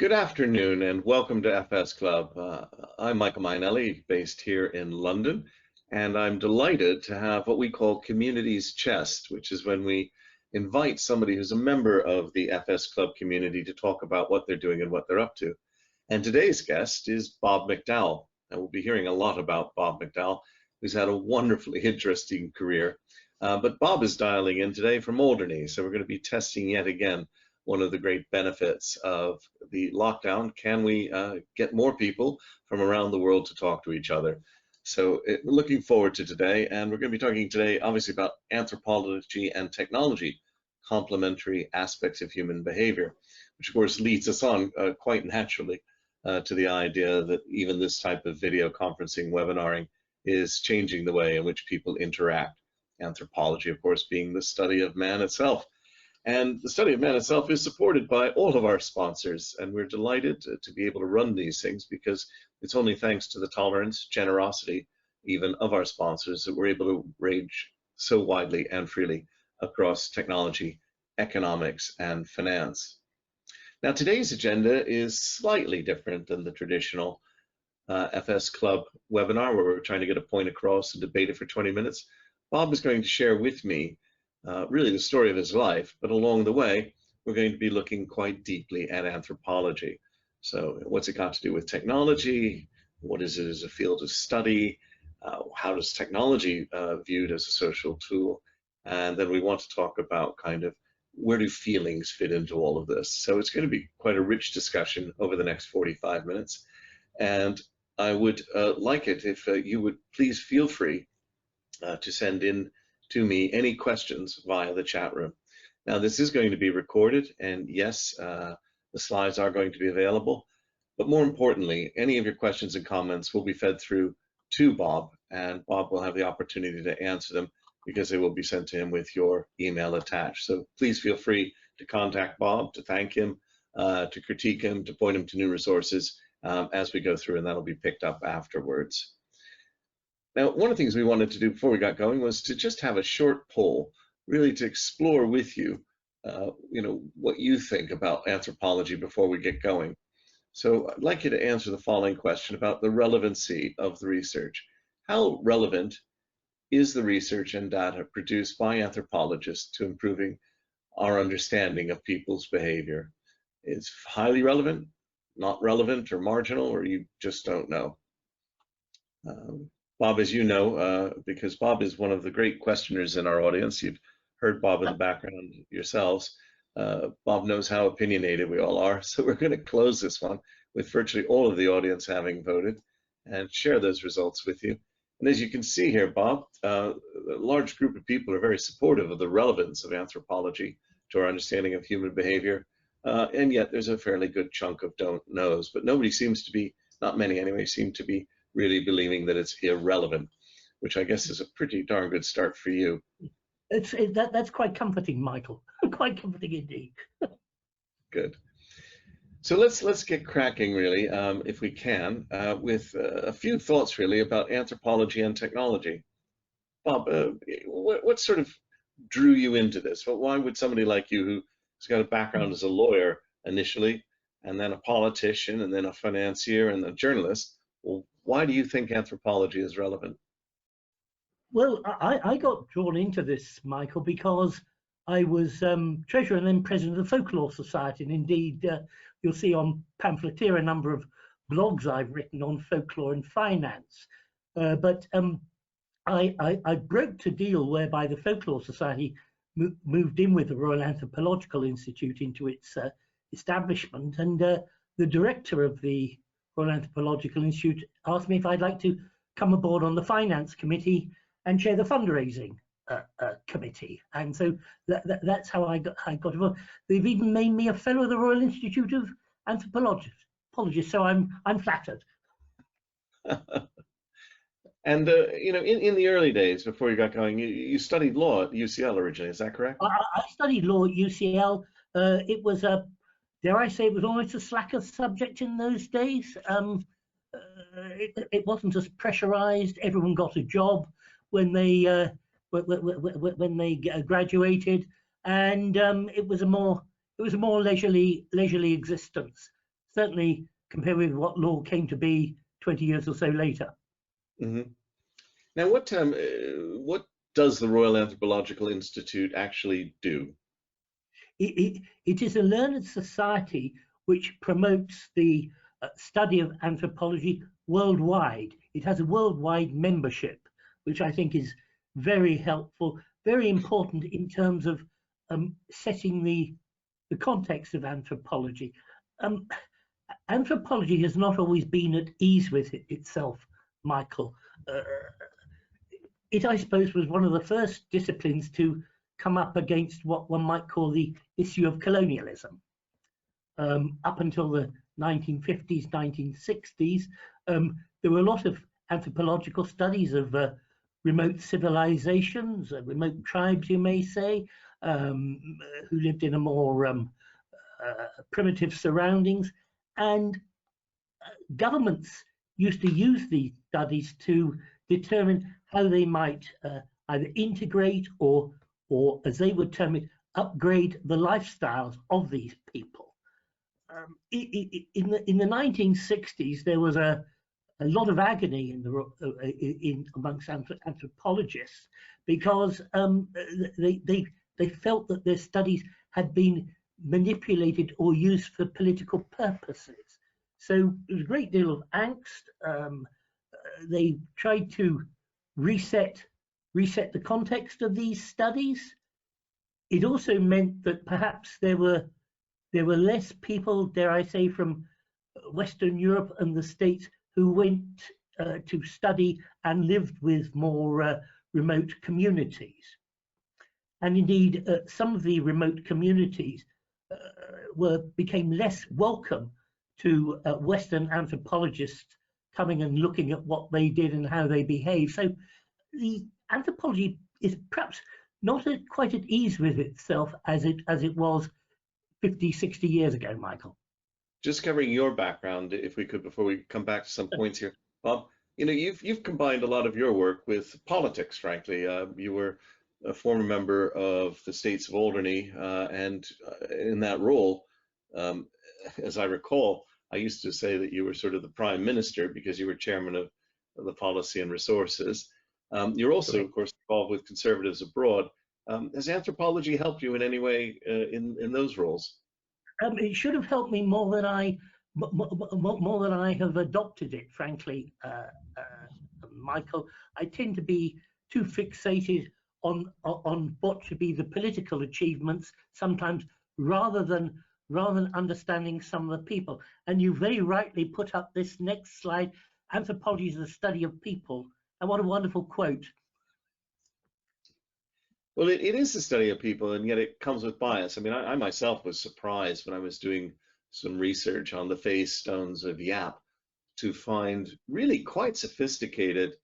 Good afternoon and welcome to FS Club. I'm Michael Mainelli, based here in London, and I'm delighted to have what we call Community's Chest, which is when we invite somebody who's a member of the FS Club community to talk about what they're doing and what they're up to. And today's guest is Bob McDowall, and we'll be hearing a lot about Bob McDowall, who's had a wonderfully interesting career. But Bob is dialing in today from Alderney, so we're going to be testing yet again one of the great benefits of the lockdown. Can we get more people from around the world to talk to each other? So looking forward to today, and we're going to be talking today obviously about anthropology and technology, complementary aspects of human behavior, which of course leads us on quite naturally to the idea that even this type of video conferencing webinaring is changing the way in which people interact. Anthropology, of course, being the study of man itself. And the study of man itself is supported by all of our sponsors, and we're delighted to be able to run these things because it's only thanks to the tolerance, generosity, even of our sponsors, that we're able to rage so widely and freely across technology, economics, and finance. Now, today's agenda is slightly different than the traditional FS Club webinar, where we're trying to get a point across and debate it for 20 minutes. Bob is going to share with me really the story of his life, but along the way, we're going to be looking quite deeply at anthropology. So what's it got to do with technology? What is it as a field of study? How does technology viewed as a social tool? And then we want to talk about kind of where do feelings fit into all of this? So it's going to be quite a rich discussion over the next 45 minutes. And I would like it if you would please feel free to send in to me any questions via the chat room. Now, this is going to be recorded, and yes, the slides are going to be available, but more importantly, any of your questions and comments will be fed through to Bob, and Bob will have the opportunity to answer them because they will be sent to him with your email attached. So please feel free to contact Bob, to thank him, to critique him, to point him to new resources as we go through, and that'll be picked up afterwards. Now, one of the things we wanted to do before we got going was to just have a short poll, really to explore with you, what you think about anthropology before we get going. So I'd like you to answer the following question about the relevancy of the research. How relevant is the research and data produced by anthropologists to improving our understanding of people's behavior? Is highly relevant, not relevant, or marginal, or you just don't know? Bob, as you know, because Bob is one of the great questioners in our audience, you've heard Bob in the background yourselves. Bob knows how opinionated we all are, so we're going to close this one with virtually all of the audience having voted and share those results with you. And as you can see here, Bob, a large group of people are very supportive of the relevance of anthropology to our understanding of human behavior, and yet there's a fairly good chunk of don't knows, but nobody seems to be, not many anyway, seem to be really believing that it's irrelevant, which I guess is a pretty darn good start for you. That's quite comforting, Michael. Quite comforting indeed. Good. So let's get cracking, really, if we can, with a few thoughts really about anthropology and technology. Bob, what sort of drew you into this? Why would somebody like you, who's got a background as a lawyer initially, and then a politician, and then a financier, and a journalist, well, why do you think anthropology is relevant? Well, I got drawn into this, Michael, because I was treasurer and then president of the Folklore Society, and indeed you'll see on Pamphleteer a number of blogs I've written on folklore and finance. But I broke a deal whereby the Folklore Society moved in with the Royal Anthropological Institute into its establishment, and the director of the Royal Anthropological Institute asked me if I'd like to come aboard on the finance committee and chair the fundraising committee, and so that's how I got involved. They've even made me a fellow of the Royal Institute of Anthropologists, so I'm flattered. And in the early days before you got going, you studied law at UCL originally, is that correct? I studied law at UCL. It was a, dare I say, it was almost a slacker subject in those days. It wasn't as pressurized. Everyone got a job when they graduated, and it was a more leisurely existence. certainly compared with what law came to be 20 years or so later. Hmm. Now, what does the Royal Anthropological Institute actually do? It is a learned society which promotes the study of anthropology worldwide. It has a worldwide membership, which I think is very helpful, very important in terms of setting the context of anthropology. Um, Anthropology has not always been at ease with itself, Michael. Uh, it, I suppose, was one of the first disciplines to come up against what one might call the issue of colonialism. Up until the 1950s, 1960s, there were a lot of anthropological studies of remote civilizations, remote tribes, you may say, who lived in a more primitive surroundings. And governments used to use these studies to determine how they might either integrate or, as they would term it, upgrade the lifestyles of these people. In the 1960s, there was a lot of agony amongst anthropologists because they felt that their studies had been manipulated or used for political purposes. So there was a great deal of angst. They tried to reset the context of these studies. It also meant that perhaps there were less people, dare I say, from Western Europe and the States who went to study and lived with more remote communities. And indeed, some of the remote communities became less welcome to Western anthropologists coming and looking at what they did and how they behaved. So the anthropology is perhaps not quite at ease with itself as it was 50, 60 years ago, Michael. Just covering your background, if we could, before we come back to some points here, Bob. You know, you've combined a lot of your work with politics. Frankly, you were a former member of the States of Alderney, and in that role, as I recall, I used to say that you were sort of the prime minister because you were chairman of the Policy and Resources. You're also, of course, involved with Conservatives Abroad. Has anthropology helped you in any way in those roles? It should have helped me more than I have adopted it, frankly, Michael. I tend to be too fixated on what should be the political achievements sometimes, rather than understanding some of the people. And you very rightly put up this next slide. Anthropology is the study of people. And what a wonderful quote. Well, it is the study of people, and yet it comes with bias. I mean, I myself was surprised when I was doing some research on the face stones of Yap to find really quite sophisticated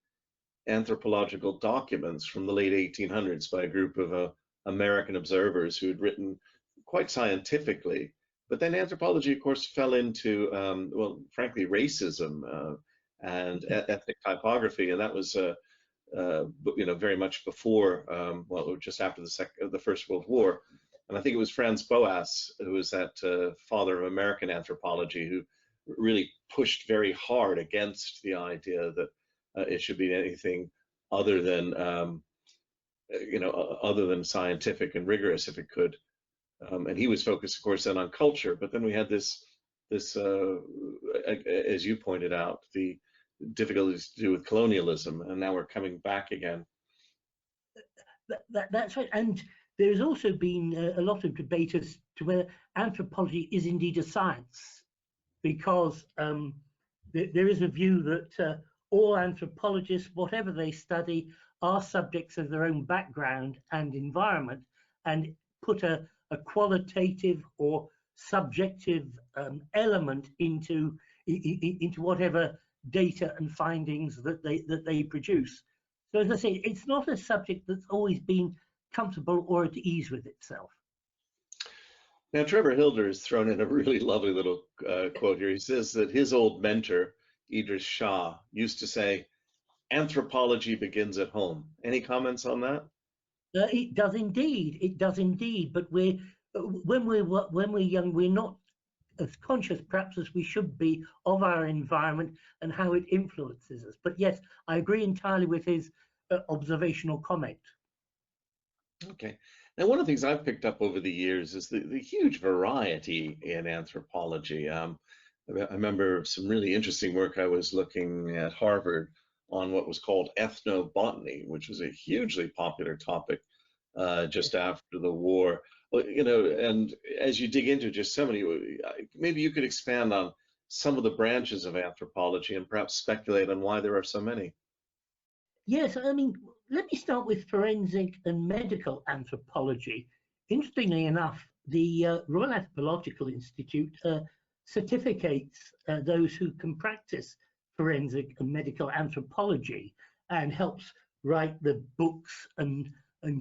anthropological documents from the late 1800s by a group of American observers who had written quite scientifically. But then anthropology, of course, fell into, well, frankly, racism and ethnic typography, and that was you know, very much before, well, just after the First World War. And I think it was Franz Boas, who was that father of American anthropology, who really pushed very hard against the idea that it should be anything other than, you know, other than scientific and rigorous, if it could. And he was focused, of course, then on culture. But then we had this, as you pointed out, the difficulties to do with colonialism, and now we're coming back again. That's right. And there's also been a lot of debate as to whether anthropology is indeed a science, because there is a view that all anthropologists, whatever they study, are subjects of their own background and environment, and put a qualitative or subjective element into whatever data and findings that they produce. So as I say, it's not a subject that's always been comfortable or at ease with itself. Now, Trevor Hilder has thrown in a really lovely little quote here. He says that his old mentor, Idris Shah, used to say, "Anthropology begins at home." Any comments on that? It does indeed. It does indeed. But when we're young, we're not as conscious perhaps as we should be of our environment and how it influences us. But yes, I agree entirely with his observational comment. Okay. Now, one of the things I've picked up over the years is the huge variety in anthropology. I remember some really interesting work. I was looking at Harvard on what was called ethnobotany, which was a hugely popular topic just after the war. Well, you know, and as you dig into just so many, maybe you could expand on some of the branches of anthropology and perhaps speculate on why there are so many. Yes, I mean, let me start with forensic and medical anthropology. Interestingly enough, the Royal Anthropological Institute certificates those who can practice forensic and medical anthropology and helps write the books and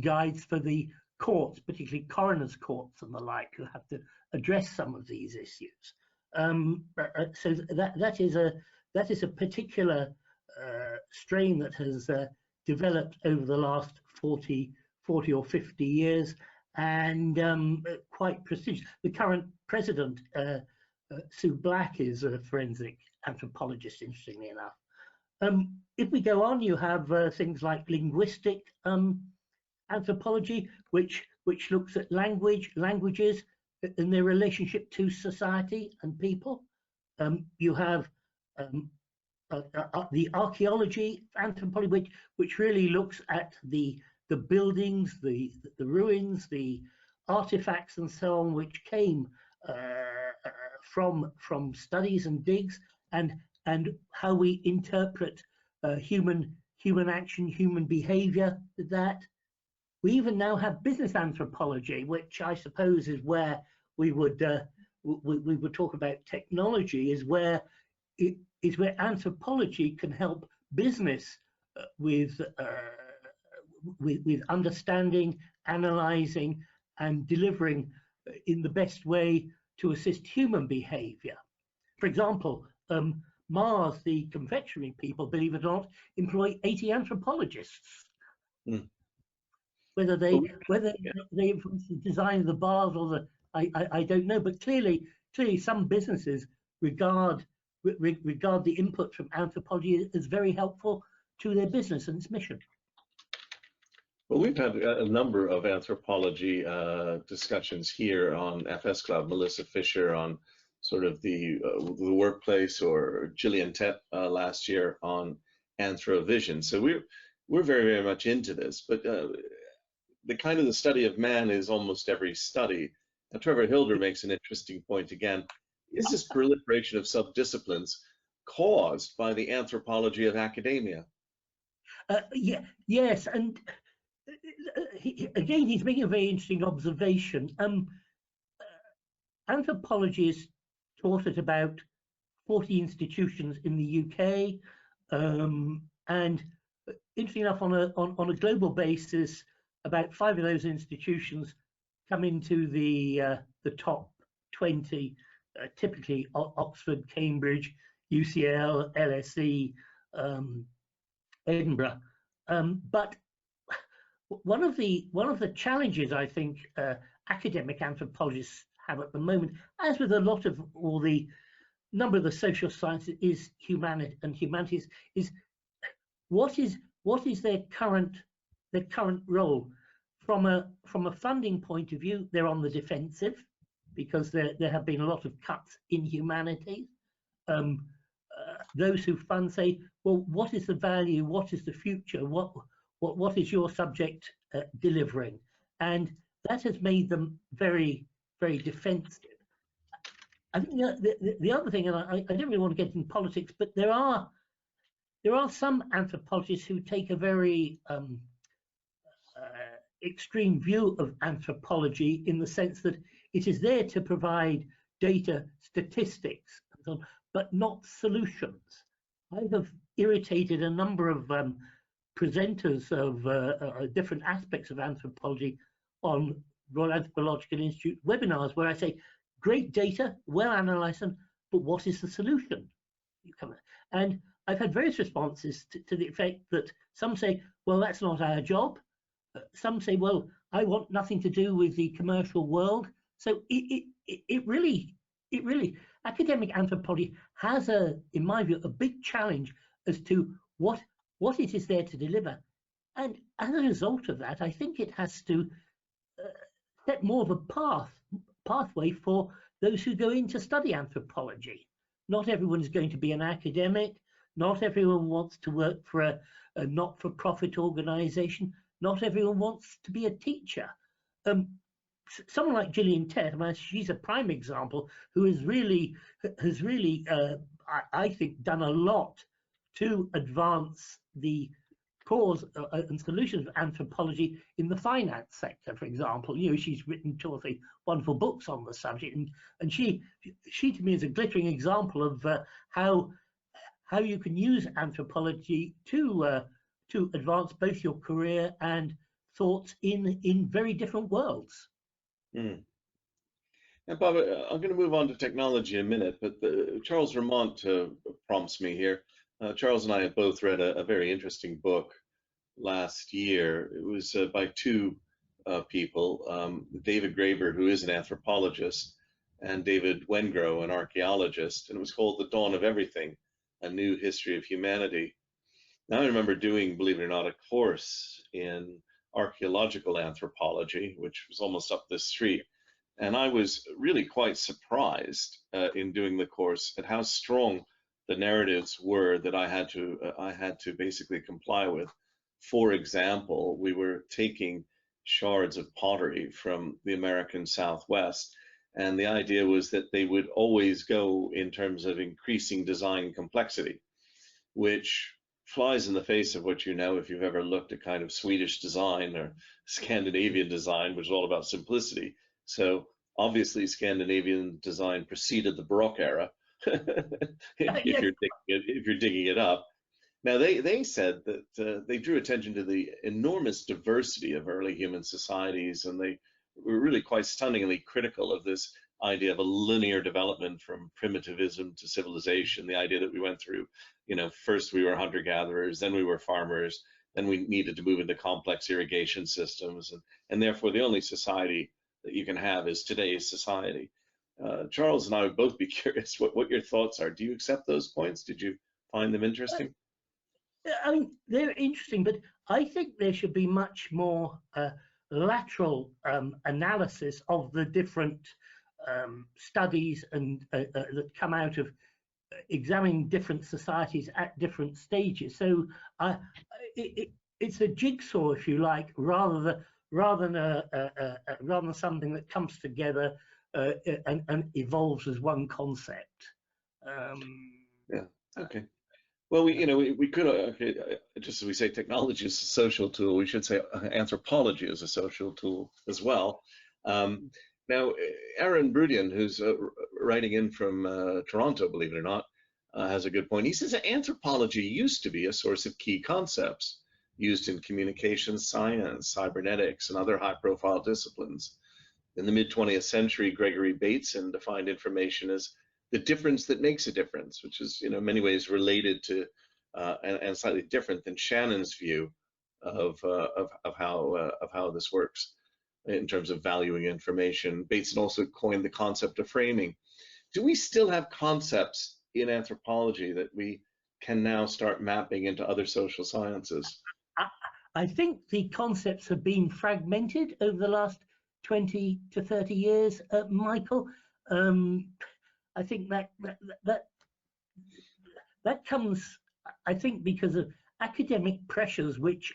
guides for the courts, particularly coroners' courts and the like, who have to address some of these issues. So that is a particular strain that has developed over the last 40 or 50 years, and quite prestigious. The current president, Sue Black, is a forensic anthropologist, interestingly enough. If we go on, you have things like linguistic anthropology, which looks at languages and their relationship to society and people. You have the archaeology anthropology, which really looks at the buildings, the ruins, the artifacts, and so on, which came from studies and digs, and how we interpret human action, human behavior with that. We even now have business anthropology, which I suppose is where we would talk about technology, is where anthropology can help business with understanding, analyzing, and delivering in the best way to assist human behavior. For example, Mars, the confectionery people, believe it or not, employ 80 anthropologists. Mm. Whether they influence the design of the bars or the I don't know, but clearly some businesses regard the input from anthropology as very helpful to their business and its mission. Well, we've had a number of anthropology discussions here on FS Club. Melissa Fisher on sort of the workplace, or Gillian Tett last year on anthrovision. So we're very much into this. But the kind of the study of man is almost every study. And Trevor Hilder makes an interesting point again. Is this proliferation of subdisciplines caused by the anthropology of academia? Yes, and again, he's making a very interesting observation. Anthropology is taught at about 40 institutions in the UK, and interesting enough, on a global basis, about 5 of those institutions come into the top 20. Typically Oxford, Cambridge, UCL, LSE, Edinburgh. But one of the challenges I think academic anthropologists have at the moment, as with a lot of all the number of the social sciences, is humanities, is what is their current role from a funding point of view. They're on the defensive, because there have been a lot of cuts in humanities. Those who fund say, well, what is the value? What is the future? What is your subject delivering? And that has made them very, very defensive. I think the other thing, and I don't really want to get into politics, but there are some anthropologists who take a very extreme view of anthropology, in the sense that it is there to provide data, statistics, and so on, but not solutions. I have irritated a number of presenters of different aspects of anthropology on Royal Anthropological Institute webinars, where I say, great data, well analysed, but what is the solution? And I've had various responses to the effect that some say, well, that's not our job. Some say, well, I want nothing to do with the commercial world. So it really it really, academic anthropology has in my view, a big challenge as to what it is there to deliver. And as a result of that, I think it has to set more of a pathway for those who go in to study anthropology. Not everyone is going to be an academic. Not everyone wants to work for a not-for-profit organization. Not everyone wants to be a teacher. Someone like Gillian Tett, I mean, she's a prime example, who has really, I think, done a lot to advance the cause and solutions of anthropology in the finance sector, for example. You know, she's written 2 or 3 wonderful books on the subject, and she to me is a glittering example of how you can use anthropology to advance both your career and thoughts in very different worlds. Mm. And Bob, I'm going to move on to technology in a minute, but Charles Vermont prompts me here. Charles and I have both read a very interesting book last year. It was by 2 people, David Graeber, who is an anthropologist, and David Wengrow, an archaeologist, and it was called The Dawn of Everything, A New History of Humanity. Now I remember doing, believe it or not, a course in archaeological anthropology, which was almost up this street. And I was really quite surprised in doing the course at how strong the narratives were that I had to basically comply with. For example, we were taking shards of pottery from the American Southwest, and the idea was that they would always go in terms of increasing design complexity, which flies in the face of what you know if you've ever looked at kind of Swedish design or Scandinavian design, which is all about simplicity. So obviously Scandinavian design preceded the Baroque era, if you're digging it up. Now they said that they drew attention to the enormous diversity of early human societies, and they were really quite stunningly critical of this idea of a linear development from primitivism to civilization, the idea that we went through, you know, first we were hunter-gatherers, then we were farmers, then we needed to move into complex irrigation systems, and therefore the only society that you can have is today's society. Charles and I would both be curious what your thoughts are. Do you accept those points? Did you find them interesting? I mean, they're interesting, but I think there should be much more lateral analysis of the different studies and that come out of examining different societies at different stages. So it's a jigsaw, if you like, rather than something that comes together and evolves as one concept. Yeah. Okay. Well, we could, just as we say technology is a social tool, we should say anthropology is a social tool as well. Now, Aaron Brudian, who's writing in from Toronto, believe it or not, has a good point. He says that anthropology used to be a source of key concepts used in communications science, cybernetics, and other high-profile disciplines. In the mid-20th century, Gregory Bateson defined information as the difference that makes a difference, which is, in many ways related to and slightly different than Shannon's view of how this works in terms of valuing information. Bateson also coined the concept of framing. Do we still have concepts in anthropology that we can now start mapping into other social sciences? I think the concepts have been fragmented over the last 20 to 30 years, Michael. I think that comes, I think, because of academic pressures, which,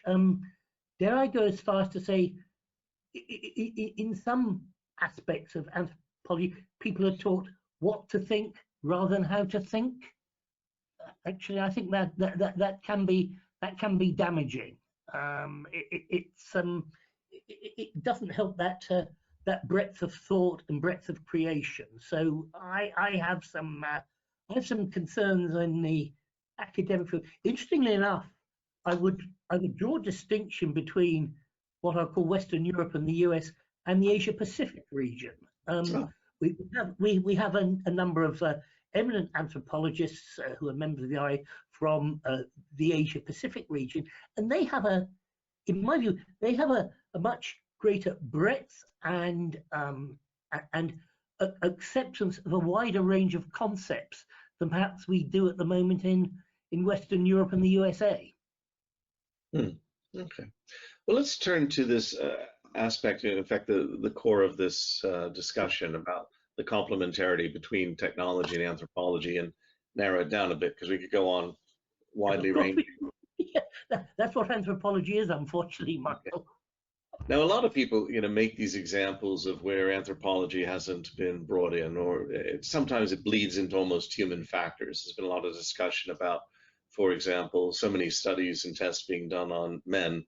dare I go as far as to say, in some aspects of anthropology, people are taught what to think rather than how to think. Actually, I think that can be damaging. It doesn't help that breadth of thought and breadth of creation. So I have some concerns in the academic field. Interestingly enough, I would draw a distinction between what I call Western Europe and the US and the Asia Pacific region. We have a number of eminent anthropologists who are members of the RA from the Asia Pacific region, and they have in my view, they have a much greater breadth and acceptance of a wider range of concepts than perhaps we do at the moment in Western Europe and the USA. Okay. Well, let's turn to this aspect, in fact, the core of this discussion about the complementarity between technology and anthropology, and narrow it down a bit, because we could go on widely ranging. Yeah, that's what anthropology is, unfortunately, Michael. Now, a lot of people, make these examples of where anthropology hasn't been brought in, or sometimes it bleeds into almost human factors. There's been a lot of discussion about, for example, so many studies and tests being done on men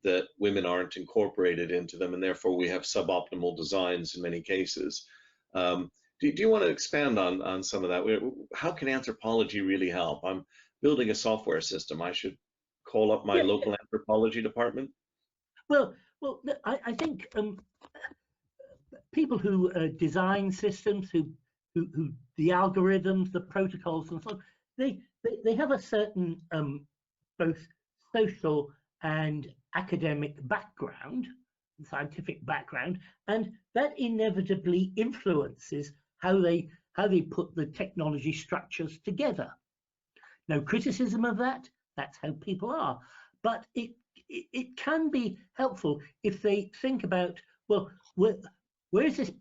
that women aren't incorporated into them, and therefore we have suboptimal designs in many cases. Do you want to expand on some of that? How can anthropology really help? I'm building a software system. I should call up my local anthropology department? Well, I think people who design systems, who the algorithms, the protocols, and so on, they have a certain both social and academic background, scientific background, and that inevitably influences how they put the technology structures together. No criticism of that. That's how people are. But it can be helpful if they think about, well, where is this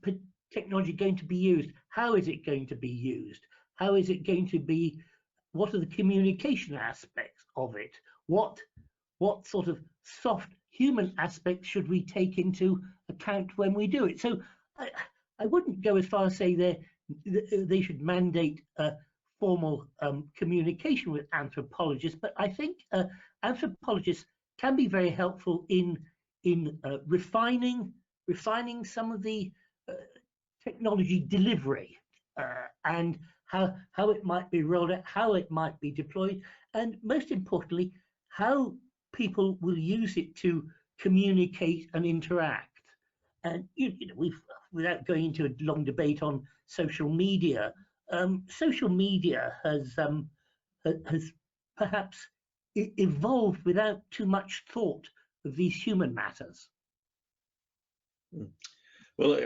technology going to be used? How is it going to be used? How is it going to be? What are the communication aspects of it? What sort of soft human aspects should we take into account when we do it? So I wouldn't go as far as say they should mandate formal communication with anthropologists, but I think anthropologists can be very helpful in refining some of the technology delivery and how it might be rolled out, how it might be deployed, and most importantly, how people will use it to communicate and interact. And without going into a long debate on social media, social media has perhaps evolved without too much thought of these human matters. Well,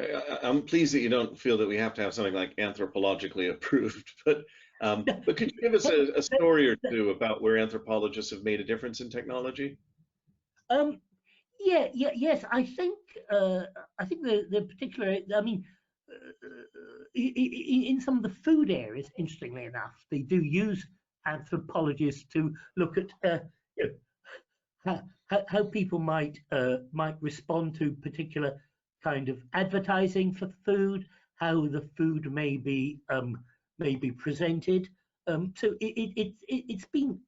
I'm pleased that you don't feel that we have to have something like anthropologically approved, but could you give us a story or two about where anthropologists have made a difference in technology? Yes. I think the particular. I mean, in some of the food areas, interestingly enough, they do use anthropologists to look at how people might respond to particular kind of advertising for food, how the food may be presented. So it's been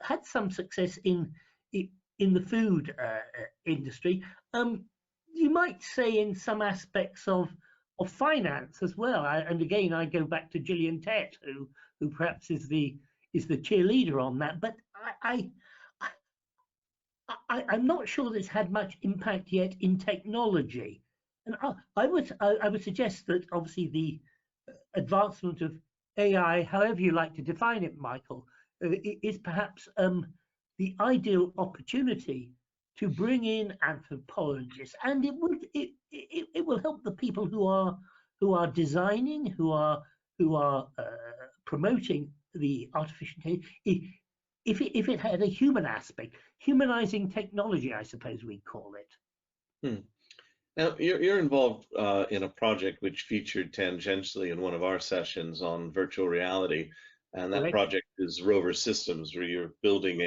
had some success in the food industry. You might say in some aspects of finance as well. And again, I go back to Gillian Tett, who perhaps is the cheerleader on that. But I'm not sure this had much impact yet in technology. And I would suggest that obviously the advancement of AI, however you like to define it, Michael, is perhaps the ideal opportunity to bring in anthropologists, and it will help the people who are designing, who are promoting the artificial intelligence. If it had a human aspect, humanizing technology, I suppose we'd call it. Now, you're involved in a project which featured tangentially in one of our sessions on virtual reality, and that project is Rover Systems, where you're building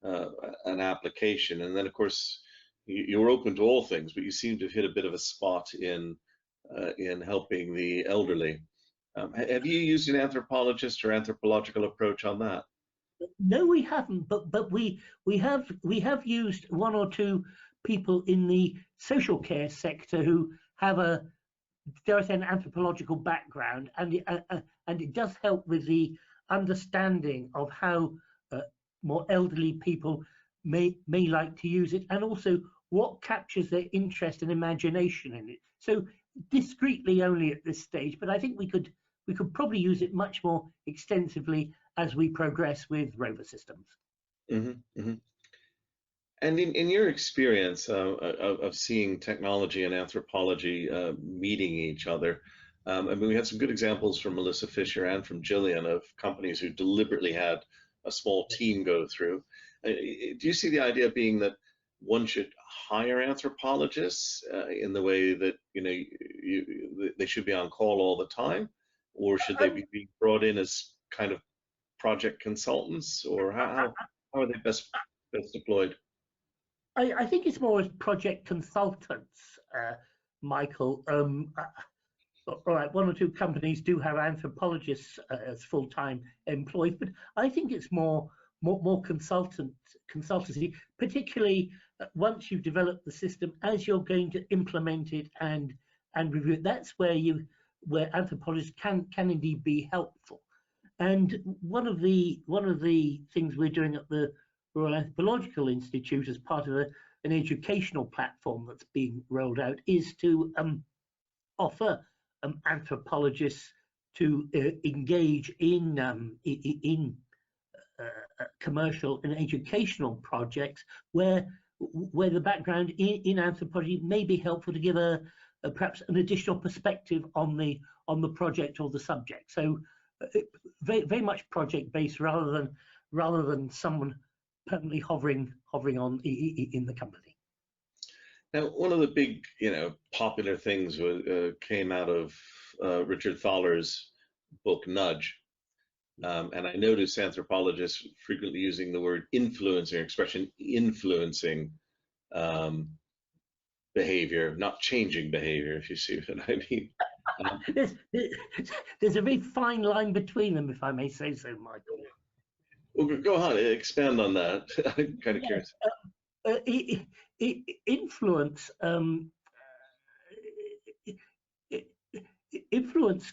an application. And then, of course, you're open to all things, but you seem to have hit a bit of a spot in helping the elderly. Have you used an anthropologist or anthropological approach on that? No, we haven't, but we have used one or two people in the social care sector who have an anthropological background, and it does help with the understanding of how more elderly people may like to use it, and also what captures their interest and imagination in it. So discreetly only at this stage, but I think we could probably use it much more extensively as we progress with rover systems. And in your experience of seeing technology and anthropology meeting each other, I mean, we had some good examples from Melissa Fisher and from Gillian of companies who deliberately had a small team go through. Do you see the idea being that one should hire anthropologists in the way that they should be on call all the time, or should they be being brought in as kind of project consultants, or how are they best deployed? I think it's more as project consultants, Michael. All right, one or two companies do have anthropologists as full-time employees, but I think it's more consultancy, particularly once you've developed the system, as you're going to implement it and review it. That's where anthropologists can indeed be helpful. And one of the things we're doing at the Royal Anthropological Institute as part of an educational platform that's being rolled out is to offer anthropologists to engage in commercial and educational projects where the background in anthropology may be helpful to give perhaps an additional perspective on the project or the subject. So very much project based rather than someone permanently hovering on in the company. Now, one of the big, popular things came out of Richard Thaler's book Nudge, and I notice anthropologists frequently using the word influencing, expression influencing behavior, not changing behavior, if you see what I mean. There's a very fine line between them, if I may say so, Michael. Well, go on, expand on that. I'm kind of curious. Influence influence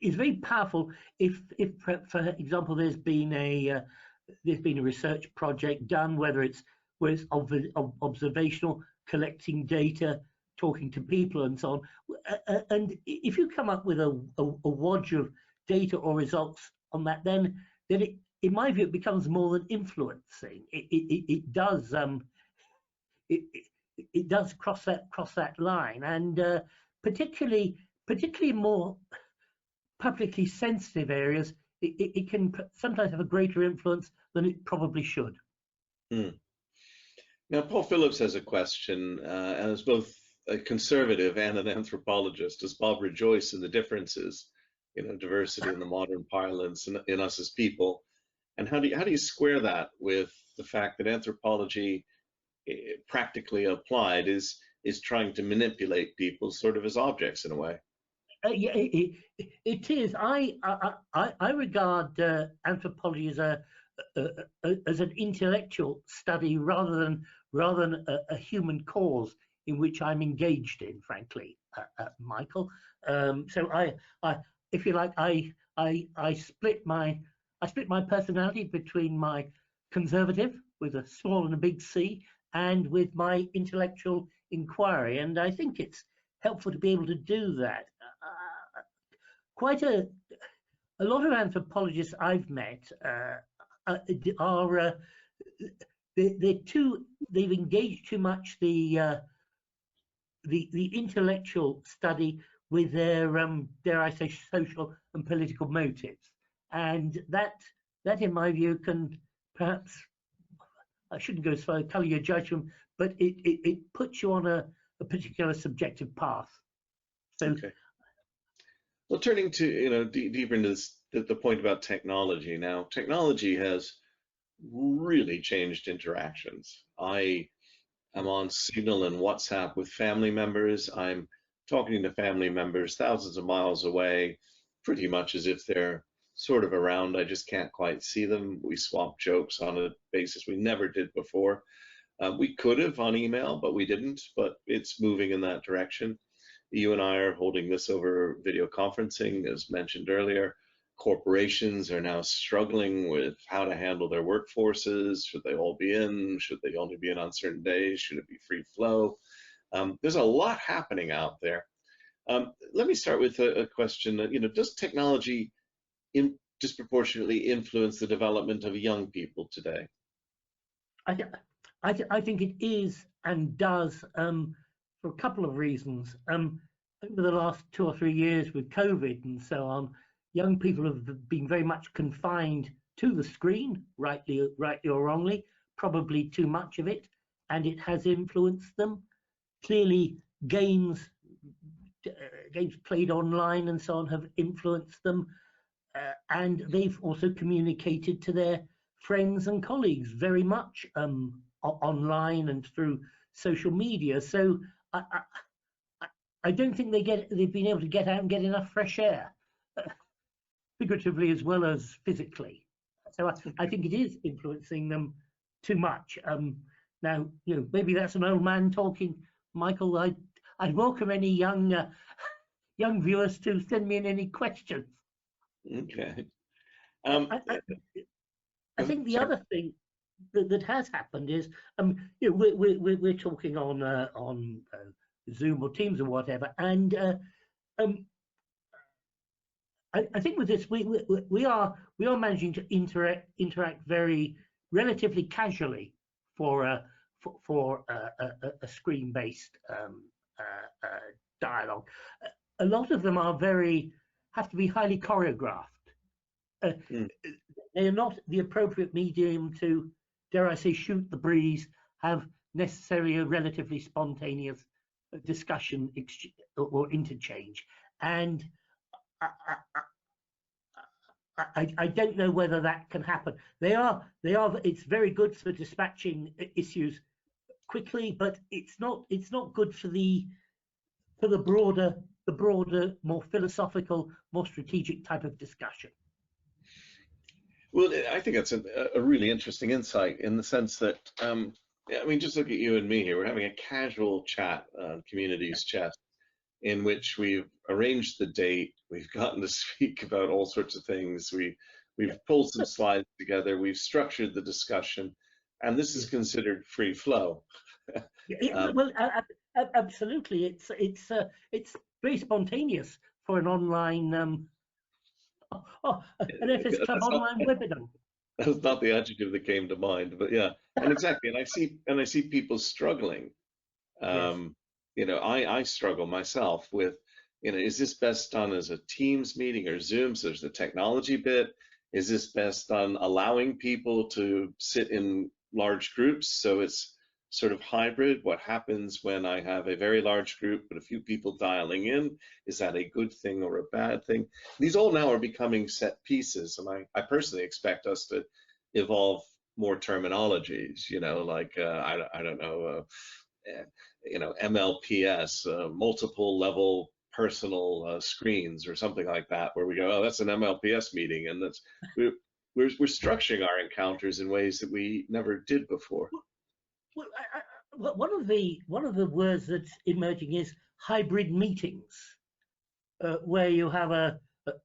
is very powerful if for example there's been a research project done, whether it's observational, collecting data, talking to people and so on, and if you come up with a wodge of data or results on that, then it, in my view, it becomes more than influencing. It does cross that line, and particularly more publicly sensitive areas, it can sometimes have a greater influence than it probably should. Now, Paul Phillips has a question, and as both a conservative and an anthropologist, does Bob rejoice in the differences, diversity in the modern parlance in us as people? And how do you square that with the fact that anthropology, practically applied, is trying to manipulate people sort of as objects in a way? Yeah, it is. I regard anthropology as an intellectual study rather than a human cause in which I'm engaged in, frankly, Michael. So if you like, I split my personality between my conservative with a small and a big C, and with my intellectual inquiry, and I think it's helpful to be able to do that. Quite a lot of anthropologists I've met they've engaged too much the intellectual study with their dare I say social and political motives, and that in my view can perhaps, I shouldn't go as far as colour your judgment, but it puts you on a particular subjective path. So, okay. Well, turning to deeper into the point about technology. Now, technology has really changed interactions. I am on Signal and WhatsApp with family members. I'm talking to family members thousands of miles away, pretty much as if they're sort of around. I just can't quite see them. We swap jokes on a basis we never did before. We could have on email, but we didn't. But it's moving in that direction. You and I are holding this over video conferencing, as mentioned earlier. Corporations are now struggling with how to handle their workforces. Should they all be in? Should they only be in on certain days? Should it be free flow? There's a lot happening out there. Let me start with a question. Does technology disproportionately influence the development of young people today? I think it is and does, for a couple of reasons. over the last 2 or 3 years with COVID and so on, young people have been very much confined to the screen, rightly or wrongly, probably too much of it, and it has influenced them. Clearly, games played online and so on have influenced them, and they've also communicated to their friends and colleagues very much online and through social media. So I don't think they've been able to get out and get enough fresh air, figuratively as well as physically. So I think it is influencing them too much. Now, maybe that's an old man talking, Michael. I'd welcome any young viewers to send me in any questions. Okay. I think the other thing that has happened is, we're talking on Zoom or Teams or whatever, and I think with this we are managing to interact very relatively casually for a screen-based dialogue. A lot of them have to be highly choreographed. They are not the appropriate medium to, dare I say, shoot the breeze, have necessarily a relatively spontaneous discussion or interchange. And I don't know whether that can happen. It's very good for dispatching issues quickly, but it's not good for the broader, more philosophical, more strategic type of discussion. Well, I think that's a really interesting insight in the sense that, just look at you and me here. We're having a casual chat on Communities Chest, in which we've arranged the date. We've gotten to speak about all sorts of things. We've pulled some slides together. We've structured the discussion, and this is considered free flow. Well, absolutely. It's very spontaneous for an online. An FS Club online webinar. That's not the adjective that came to mind, but yeah, and exactly. And I see people struggling. Yes. I struggle myself with, is this best done as a Teams meeting or Zoom? So there's the technology bit. Is this best done allowing people to sit in large groups? So it's sort of hybrid. What happens when I have a very large group but a few people dialing in? Is that a good thing or a bad thing? These all now are becoming set pieces, and I personally expect us to evolve more terminologies, like I don't know, MLPS, multiple level personal screens or something like that, where we go, oh, that's an MLPS meeting, and we're structuring our encounters in ways that we never did before. Well, one of the words that's emerging is hybrid meetings, where you have a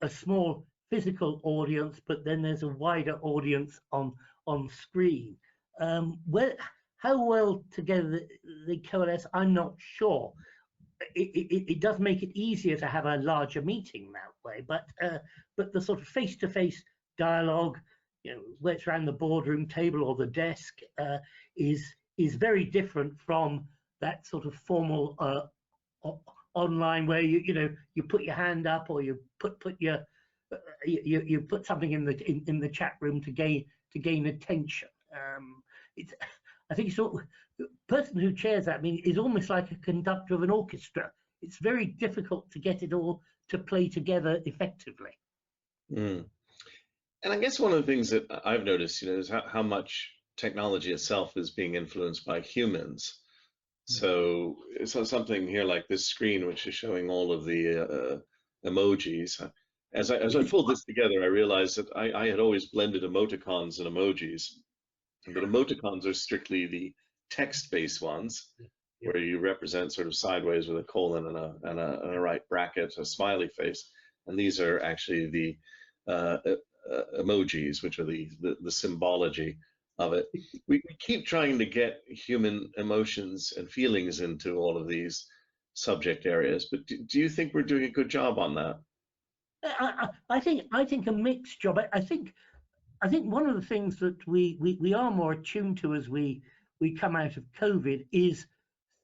small physical audience, but then there's a wider audience on screen. How well together they coalesce, I'm not sure. It does make it easier to have a larger meeting that way, but the sort of face-to-face dialogue, where it's around the boardroom table or the desk, is very different from that sort of formal online where you put your hand up, or you put you put something in the chat room to gain attention. I think the person who chairs that meeting is almost like a conductor of an orchestra. It's very difficult to get it all to play together effectively. And I guess one of the things that I've noticed, is how much technology itself is being influenced by humans. So it's something here like this screen, which is showing all of the emojis. As I pulled this together, I realized that I had always blended emoticons and emojis. But emoticons are strictly the text-based ones, where you represent sort of sideways with a colon and a right bracket, a smiley face. And these are actually the emojis, which are the symbology of it. We keep trying to get human emotions and feelings into all of these subject areas, but do you think we're doing a good job on that? I think a mixed job. I think one of the things that we are more attuned to as we come out of COVID is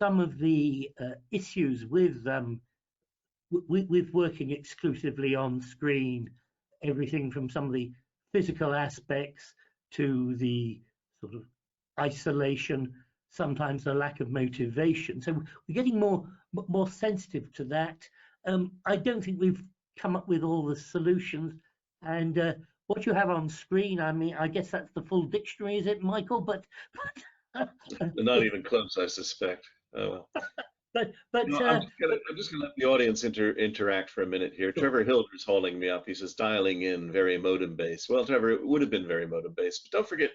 some of the issues with with working exclusively on screen, everything from some of the physical aspects to the sort of isolation, sometimes the lack of motivation. So we're getting more sensitive to that. I don't think we've come up with all the solutions. And what you have on screen, I mean, I guess that's the full dictionary, is it, Michael? But Not even close, I suspect. Oh, well. but No, I'm just gonna let the audience interact for a minute here. sure. Trevor Hilder's holding me up. He says dialing in, very modem based. Well, Trevor, it would have been very modem based, but don't forget,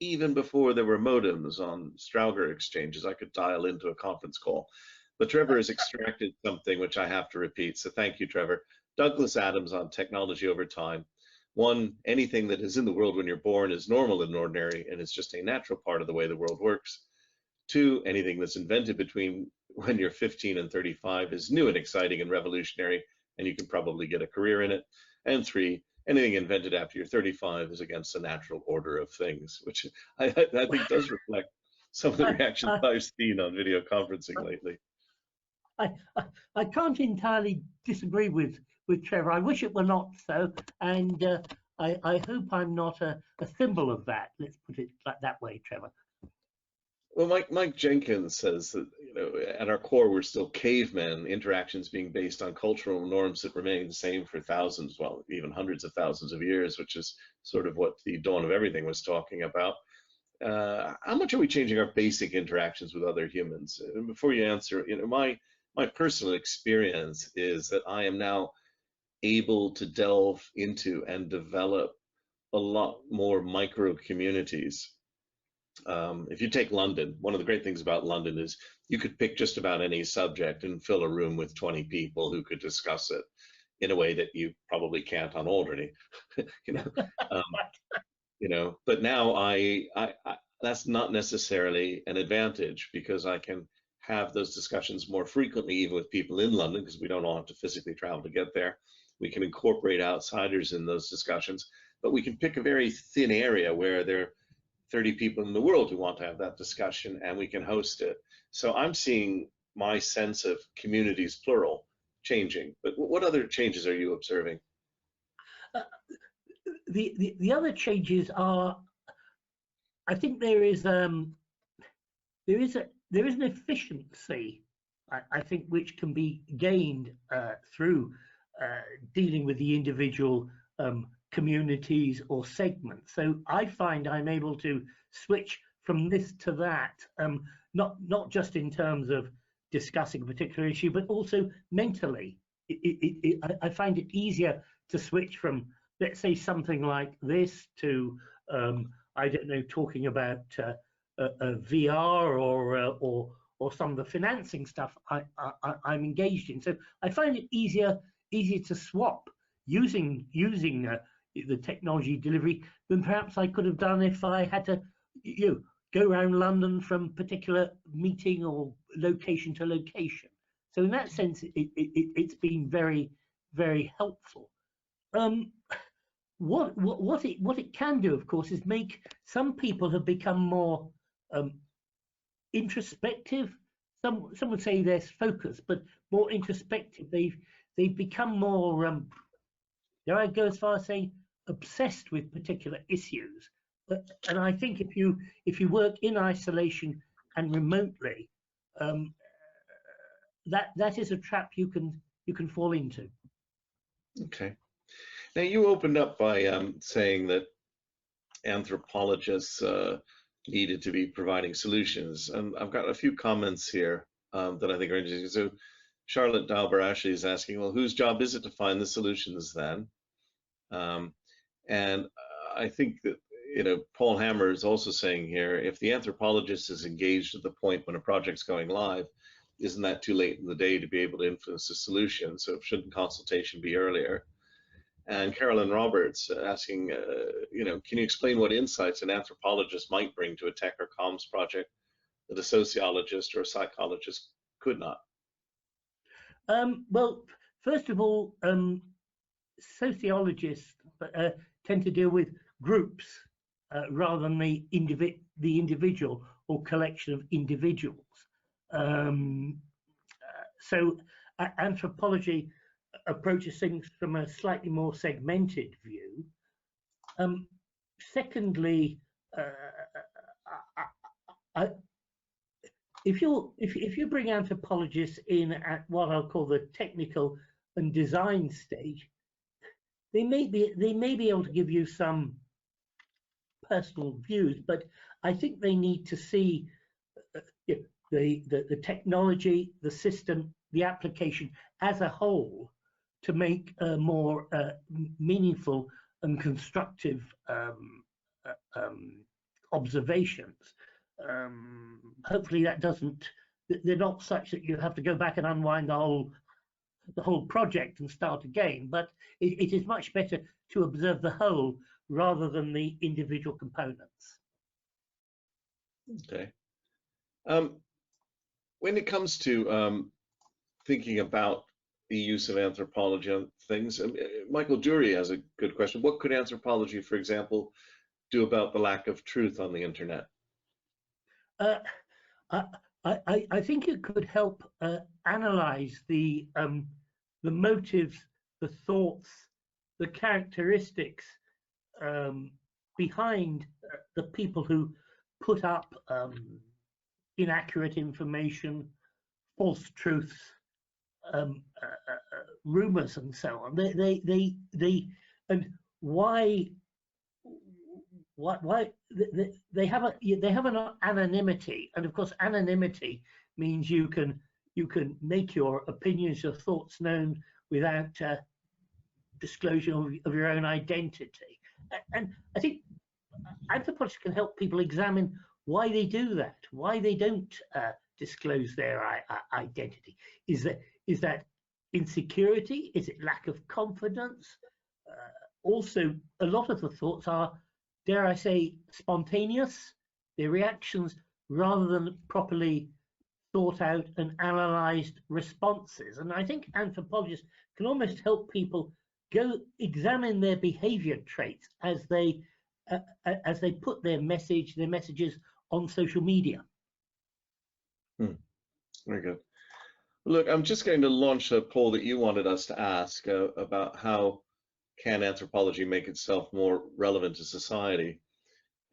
even before there were modems on Strowger exchanges, I could dial into a conference call. But Trevor has extracted something which I have to repeat. So thank you, Trevor. Douglas Adams on technology over time. One, anything that is in the world when you're born is normal and ordinary, and it's just a natural part of the way the world works. Two, anything that's invented between when you're 15 and 35 is new and exciting and revolutionary, and you can probably get a career in it. And three, anything invented after you're 35 is against the natural order of things, which I think does reflect some of the reactions I've seen on video conferencing lately. I can't entirely disagree with Trevor. I wish it were not so, and I hope I'm not a symbol of that. Let's put it like that way, Trevor. Well, Mike Jenkins says that, you know, at our core, we're still cavemen, interactions being based on cultural norms that remain the same for thousands, well, even hundreds of thousands of years, which is sort of what the dawn of everything was talking about. How much are we changing our basic interactions with other humans? And before you answer, you know, my personal experience is that I am now able to delve into and develop a lot more micro communities. If you take London, one of the great things about London is you could pick just about any subject and fill a room with 20 people who could discuss it in a way that you probably can't on Alderney, you know. You know, but now I that's not necessarily an advantage, because I can have those discussions more frequently, even with people in London, because we don't all have to physically travel to get there. We can incorporate outsiders in those discussions, but we can pick a very thin area where there are 30 people in the world who want to have that discussion, and we can host it. So I'm seeing my sense of communities, plural, changing. But what other changes are you observing? The other changes are, I think there is an efficiency, I think, which can be gained through dealing with the individual communities or segments. So I find I'm able to switch from this to that, not just in terms of discussing a particular issue, but also mentally. I find it easier to switch from, let's say, something like this to I don't know, talking about VR or some of the financing stuff I'm engaged in. So I find it easier to swap using the technology delivery than perhaps I could have done if I had to, you know, go around London from particular meeting or location to location. So in that sense, it's been very, very helpful. What it can do, of course, is make some people have become more introspective. Some would say less focused, but more introspective. They've become more, dare I go as far as saying, obsessed with particular issues. And I think if you work in isolation and remotely, that is a trap you can fall into. Okay. Now, you opened up by saying that anthropologists needed to be providing solutions, and I've got a few comments here that I think are interesting. So Charlotte Dalbarashi is asking, well, whose job is it to find the solutions then? And I think that, you know, Paul Hammer is also saying here, if the anthropologist is engaged at the point when a project's going live, isn't that too late in the day to be able to influence the solution? So shouldn't consultation be earlier? And Carolyn Roberts asking, you know, can you explain what insights an anthropologist might bring to a tech or comms project that a sociologist or a psychologist could not? Well, first of all, sociologists tend to deal with groups rather than the individual or collection of individuals. So anthropology approaches things from a slightly more segmented view. Secondly, if you bring anthropologists in at what I'll call the technical and design stage, they may be able to give you some personal views, but I think they need to see the technology, the system, the application as a whole to make more meaningful and constructive observations. Hopefully that doesn't, they're not such that you have to go back and unwind the whole project and start again, but it is much better to observe the whole rather than the individual components. Okay. When it comes to thinking about the use of anthropology on things, Michael Dury has a good question. What could anthropology, for example, do about the lack of truth on the internet? I think it could help analyze the motives, the thoughts, the characteristics behind the people who put up inaccurate information, false truths, rumors, and so on. And why they have an anonymity, and of course anonymity means you can make your opinions, your thoughts known without disclosure of your own identity. And I think anthropologists can help people examine why they do that, why they don't disclose their identity. Is that insecurity? Is it lack of confidence? Also, a lot of the thoughts are, dare I say, spontaneous. They're reactions rather than properly thought out and analyzed responses. And I think anthropologists can almost help people go examine their behavior traits as they put their messages on social media. Very good. Look, I'm just going to launch a poll that you wanted us to ask about how can anthropology make itself more relevant to society.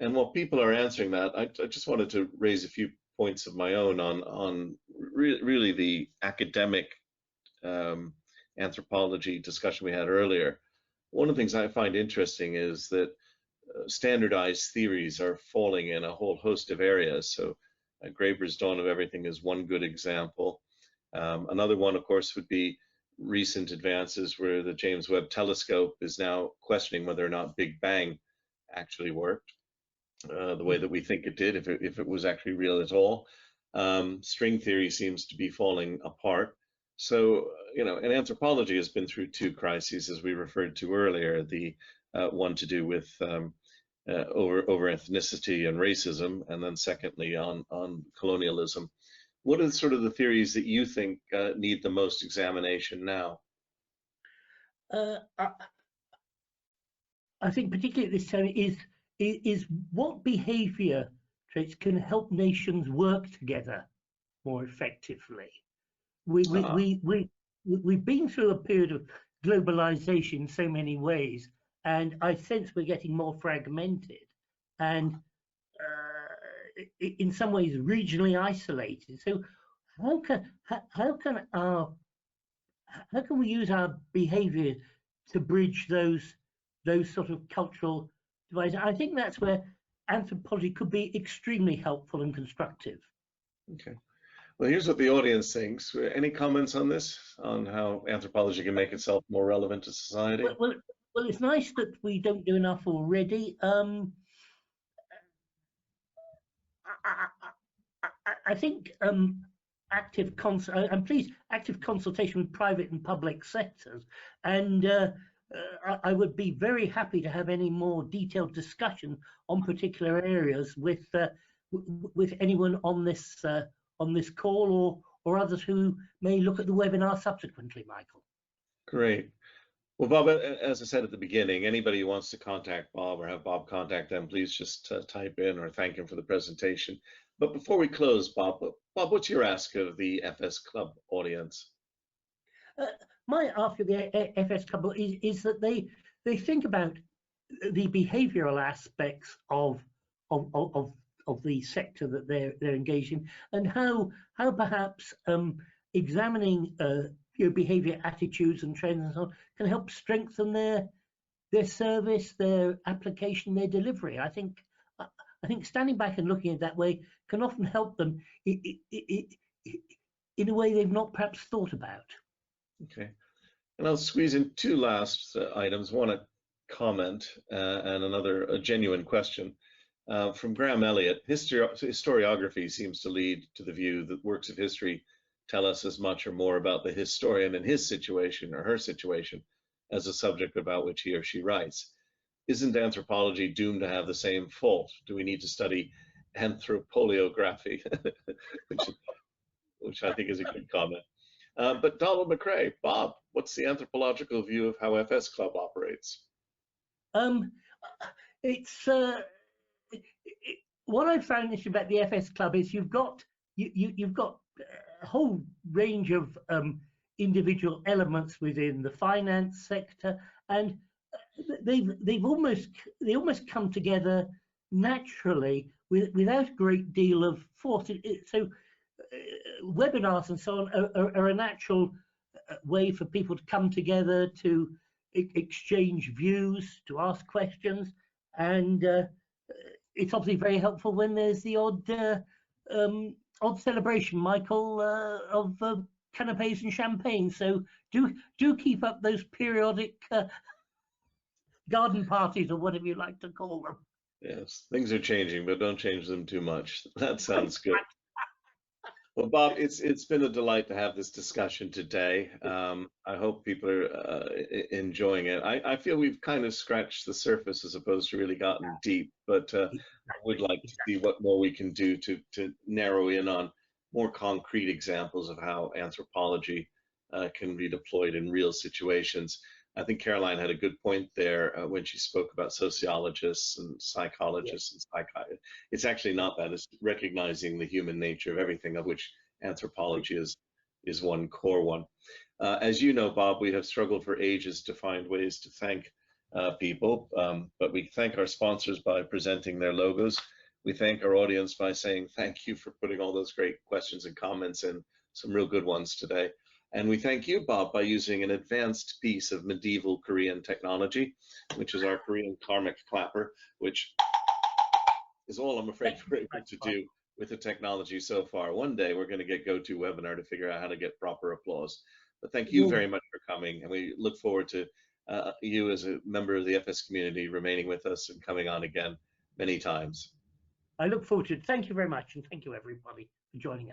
And while people are answering that, I just wanted to raise a few points of my own on really the academic anthropology discussion we had earlier. One of the things I find interesting is that standardized theories are falling in a whole host of areas. So Graeber's Dawn of Everything is one good example. Another one, of course, would be recent advances where the James Webb Telescope is now questioning whether or not Big Bang actually worked the way that we think it did, if it was actually real at all. String theory seems to be falling apart. So, and anthropology has been through two crises, as we referred to earlier, the one to do with over ethnicity and racism, and then secondly on colonialism. What are sort of the theories that you think need the most examination now? I think particularly this time is what behavior traits can help nations work together more effectively. We've been through a period of globalization in so many ways, and I sense we're getting more fragmented and in some ways regionally isolated. So how can we use our behavior to bridge those sort of cultural divides? I think that's where anthropology could be extremely helpful and constructive. Okay. Well, here's what the audience thinks. Any comments on this, on how anthropology can make itself more relevant to society? Well, it's nice that we don't do enough already. I think active consultation with private and public sectors, and I would be very happy to have any more detailed discussion on particular areas with anyone on this call or others who may look at the webinar subsequently, Michael. Great. Well, Bob, as I said at the beginning, anybody who wants to contact Bob or have Bob contact them, please just type in or thank him for the presentation. But before we close, Bob, what's your ask of the FS Club audience? my after the FS Club is that they think about the behavioural aspects of the sector that they're engaged in, and how perhaps examining behaviour, attitudes, and trends and so on can help strengthen their service, their application, their delivery. I think standing back and looking at it that way can often help them in a way they've not perhaps thought about. Okay, and I'll squeeze in two last items. One, a comment, and another, a genuine question. From Graham Elliott: historiography seems to lead to the view that works of history tell us as much or more about the historian and his situation or her situation as a subject about which he or she writes. Isn't anthropology doomed to have the same fault? Do we need to study anthropoliography? which I think is a good comment. But Donald McRae, Bob, what's the anthropological view of how FS Club operates? It's what I found interesting about the FS Club is you've got a whole range of individual elements within the finance sector, and they almost come together naturally without a great deal of force. So webinars and so on are a natural way for people to come together, to exchange views, to ask questions, and it's obviously very helpful when there's the odd celebration, Michael, of canapes and champagne. So do keep up those periodic garden parties, or whatever you like to call them. Yes, things are changing, but don't change them too much. That sounds good. Well, Bob, it's been a delight to have this discussion today. I hope people are enjoying it. I feel we've kind of scratched the surface as opposed to really gotten deep, but I would like to see what more we can do to narrow in on more concrete examples of how anthropology can be deployed in real situations. I think Caroline had a good point there when she spoke about sociologists and psychologists and psychiatrists. It's actually not that. It's recognizing the human nature of everything, of which anthropology is one core one. As you know, Bob, we have struggled for ages to find ways to thank people, but we thank our sponsors by presenting their logos. We thank our audience by saying thank you for putting all those great questions and comments in, some real good ones today. And we thank you, Bob, by using an advanced piece of medieval Korean technology, which is our Korean karmic clapper, which is all I'm afraid we're able to do with the technology so far. One day we're going to get GoToWebinar to figure out how to get proper applause. But thank you very much for coming, and we look forward to you as a member of the FS community remaining with us and coming on again many times. I look forward to it. Thank you very much, and thank you everybody for joining us.